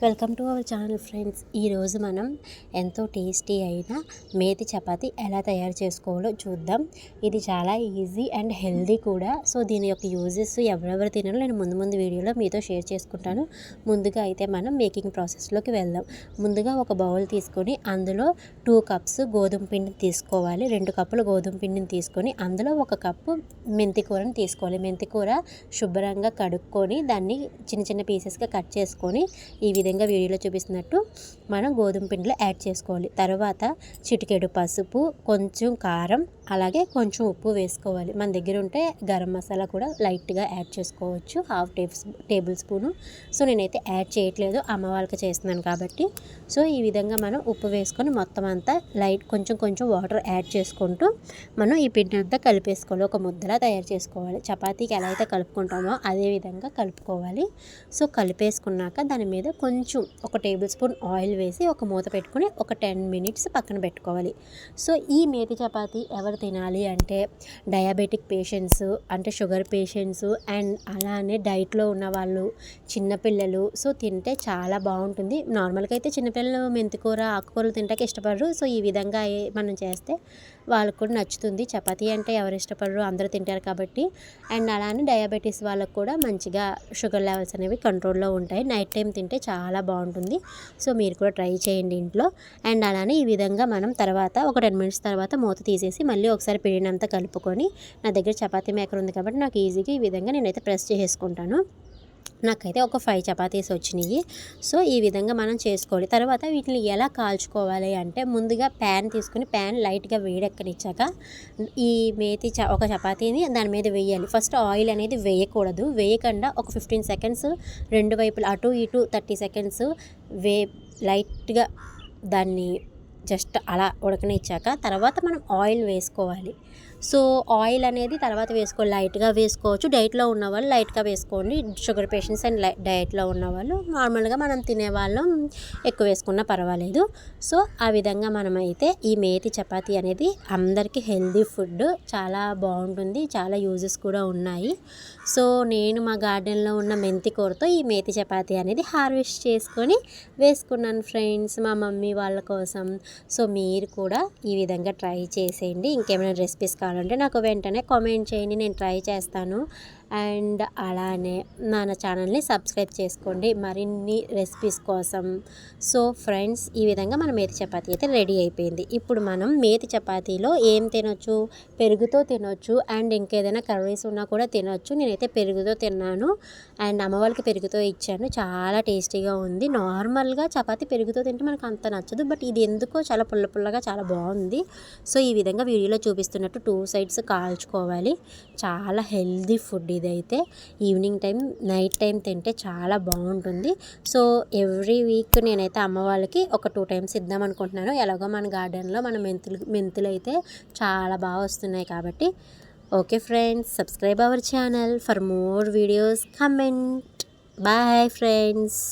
Welcome to our channel friends. ఈరోజు మనం ఎంతో టేస్టీ అయిన మేతి చపాతి ఎలా తయారు చేసుకోవాలో చూద్దాం. ఇది చాలా ఈజీ అండ్ హెల్దీ కూడా. సో దీని యొక్క యూజెస్ ఎవరెవరు తినాలో నేను ముందు వీడియోలో మీతో షేర్ చేసుకుంటాను. ముందుగా అయితే మనం మేకింగ్ ప్రాసెస్లోకి వెళ్దాం. ముందుగా ఒక బౌల్ తీసుకొని అందులో 2 కప్స్ గోధుమ పిండిని తీసుకోవాలి. 2 కప్పులు గోధుమ పిండిని తీసుకొని అందులో 1 కప్పు మెంతి కూరని తీసుకోవాలి. మెంతి కూర శుభ్రంగా కడుక్కొని దాన్ని చిన్న చిన్న పీసెస్గా కట్ చేసుకొని ఈ విధంగా వీడియోలో చూపిస్తున్నట్టు మనం గోధుమ పిండిలో యాడ్ చేసుకోవాలి. తర్వాత చిటికెడు పసుపు, కొంచెం కారం, అలాగే కొంచెం ఉప్పు వేసుకోవాలి. మన దగ్గర ఉంటే గరం మసాలా కూడా లైట్గా యాడ్ చేసుకోవచ్చు, 1/2 టేబుల్ స్పూను. సో నేనైతే యాడ్ చేయట్లేదు, అమ్మ వాళ్ళకి చేస్తున్నాను కాబట్టి. సో ఈ విధంగా మనం ఉప్పు వేసుకొని మొత్తం అంతా కొంచెం వాటర్ యాడ్ చేసుకుంటూ మనం ఈ పిండి అంతా కలిపేసుకోవాలి. ఒక ముద్దలా తయారు చేసుకోవాలి. చపాతీకి ఎలా అయితే కలుపుకుంటామో అదే విధంగా కలుపుకోవాలి. సో కలిపేసుకున్నాక దాని మీద కొంచెం 1 టేబుల్ స్పూన్ ఆయిల్ వేసి ఒక మూత పెట్టుకొని ఒక 10 మినిట్స్ పక్కన పెట్టుకోవాలి. సో ఈ మేతి చపాతీ ఎవరు తినాలి అంటే డయాబెటిక్ పేషెంట్స్, అంటే షుగర్ పేషెంట్స్, అండ్ అలానే డైట్లో ఉన్న వాళ్ళు, చిన్నపిల్లలు. సో తింటే చాలా బాగుంటుంది. నార్మల్గా అయితే చిన్నపిల్లలు మెంతికూర, ఆకుకూరలు తింటాక ఇష్టపడరు. సో ఈ విధంగా మనం చేస్తే వాళ్ళకు కూడా నచ్చుతుంది. చపాతీ అంటే ఎవరు ఇష్టపడరు, అందరూ తింటారు కాబట్టి. అండ్ అలానే డయాబెటీస్ వాళ్ళకు కూడా మంచిగా షుగర్ లెవెల్స్ అనేవి కంట్రోల్లో ఉంటాయి. నైట్ టైం తింటే చాలా బాగుంటుంది. సో మీరు కూడా ట్రై చేయండి ఇంట్లో. అండ్ అలానే ఈ విధంగా మనం తర్వాత ఒక 10 మినిట్స్ తర్వాత మూత తీసేసి మళ్ళీ ఒకసారి పిండినంతా కలుపుకొని, నా దగ్గర చపాతీ మేకర్ ఉంది కాబట్టి నాకు ఈజీగా ఈ విధంగా నేనైతే ప్రెస్ చేసుకుంటాను. నాకైతే ఒక 5 చపాతీస్ వచ్చినాయి. సో ఈ విధంగా మనం చేసుకోవాలి. తర్వాత వీటిని ఎలా కాల్చుకోవాలి అంటే ముందుగా ప్యాన్ తీసుకుని ప్యాన్ లైట్గా వేడెక్కనిచ్చాక ఈ ఒక చపాతీని దాని మీద వేయాలి. ఫస్ట్ ఆయిల్ అనేది వేయకూడదు. వేయకుండా ఒక 15 సెకండ్స్ రెండు వైపులు అటు ఇటు 30 సెకండ్స్ లైట్గా దాన్ని జస్ట్ అలా ఉడకనిచ్చాక తర్వాత మనం ఆయిల్ వేసుకోవాలి. సో ఆయిల్ అనేది తర్వాత వేసుకోవాలి. లైట్గా వేసుకోవచ్చు. డైట్లో ఉన్నవాళ్ళు లైట్గా వేసుకోండి. షుగర్ పేషెంట్స్ అండ్ డైట్లో ఉన్నవాళ్ళు నార్మల్గా మనం తినేవాళ్ళం ఎక్కువ వేసుకున్నా పర్వాలేదు. సో ఆ విధంగా మనమైతే ఈ మేతి చపాతీ అనేది అందరికీ హెల్దీ ఫుడ్, చాలా బాగుంటుంది, చాలా యూజెస్ కూడా ఉన్నాయి. సో నేను మా గార్డెన్లో ఉన్న మెంతి కూరతో ఈ మేతి చపాతీ అనేది హార్వెస్ట్ చేసుకొని వేసుకున్నాను ఫ్రెండ్స్, మా మమ్మీ వాళ్ళ కోసం. సో మీరు కూడా ఈ విధంగా ట్రై చేసేయండి. ఇంకేమైనా రెసిపీస్ కావాలంటే నాకు వెంటనే కామెంట్ చేయండి, నేను ట్రై చేస్తాను. అండ్ అలానే మన ఛానల్ని సబ్స్క్రైబ్ చేసుకోండి మరిన్ని రెసిపీస్ కోసం. సో ఫ్రెండ్స్, ఈ విధంగా మన మేతి చపాతీ అయితే రెడీ అయిపోయింది. ఇప్పుడు మనం మేతి చపాతీలో ఏం తినొచ్చు, పెరుగుతో తినొచ్చు, అండ్ ఇంకేదైనా కర్రీస్ ఉన్నా కూడా తినొచ్చు. నేనైతే పెరుగుతో తిన్నాను అండ్ అమ్మ వాళ్ళకి పెరుగుతో ఇచ్చాను. చాలా టేస్టీగా ఉంది. నార్మల్గా చపాతీ పెరుగుతో తింటే మనకు అంత నచ్చదు, బట్ ఇది ఎందుకో చాలా పుల్లగా చాలా బాగుంది. సో ఈ విధంగా వీడియోలో చూపిస్తున్నట్టు 2 సైడ్స్ కాల్చుకోవాలి. చాలా హెల్దీ ఫుడ్ ఇదైతే. ఈవినింగ్ టైం, నైట్ టైం తింటే చాలా బాగుంటుంది. సో ఎవ్రీ వీక్ నేనైతే అమ్మ వాళ్ళకి ఒక 2 టైమ్స్ ఇద్దాం అనుకుంటున్నాను. ఎలాగో మన గార్డెన్లో మన మెంతులు అయితే చాలా బాగా వస్తున్నాయి కాబట్టి. Okay friends, subscribe our channel for more videos. Comment. Bye friends.